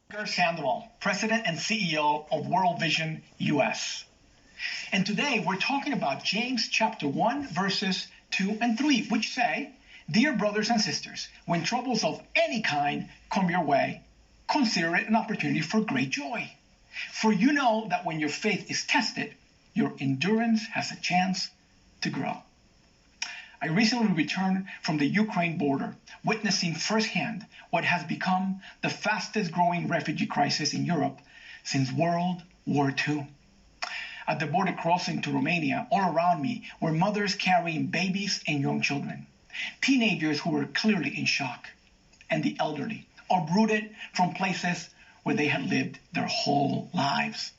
Edgar Sandoval, President and CEO of World Vision US. And today we're talking about James chapter 1, verses 2 and 3, which say, "Dear brothers and sisters, when troubles of any kind come your way, consider it an opportunity for great joy. For you know that when your faith is tested, your endurance has a chance to grow." I recently returned from the Ukraine border, witnessing firsthand what has become the fastest growing refugee crisis in Europe since World War II. At the border crossing to Romania, all around me were mothers carrying babies and young children, teenagers who were clearly in shock, and the elderly, uprooted from places where they had lived their whole lives.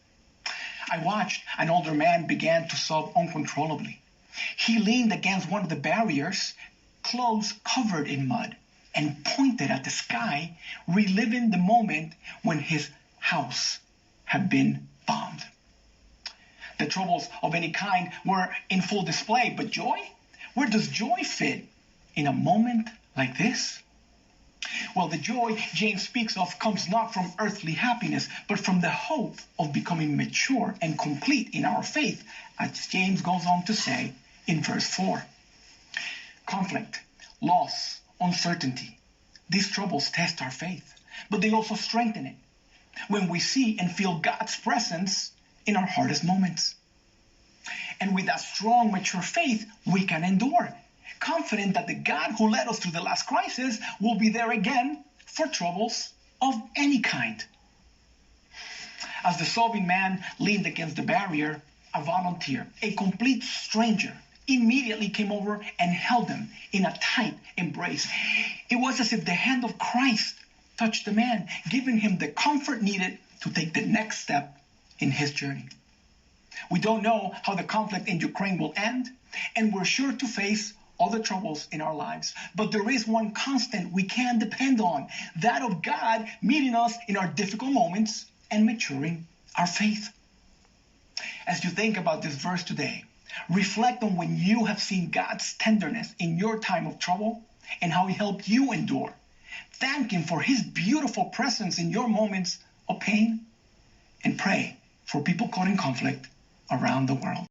I watched an older man begin to sob uncontrollably. He leaned against one of the barriers, clothes covered in mud, and pointed at the sky, reliving the moment when his house had been bombed. The troubles of any kind were in full display, but joy? Where does joy fit in a moment like this? Well, the joy James speaks of comes not from earthly happiness, but from the hope of becoming mature and complete in our faith, as James goes on to say in verse 4. Conflict, loss, uncertainty. These troubles test our faith, but they also strengthen it when we see and feel God's presence in our hardest moments. And with that strong, mature faith, we can endure, confident that the God who led us through the last crisis will be there again for troubles of any kind. As the sobbing man leaned against the barrier, a volunteer, a complete stranger, immediately came over and held him in a tight embrace. It was as if the hand of Christ touched the man, giving him the comfort needed to take the next step in his journey. We don't know how the conflict in Ukraine will end, and we're sure to face other troubles in our lives. But there is one constant we can depend on, that of God meeting us in our difficult moments and maturing our faith. As you think about this verse today, reflect on when you have seen God's tenderness in your time of trouble and how He helped you endure. Thank Him for His beautiful presence in your moments of pain, and pray for people caught in conflict around the world.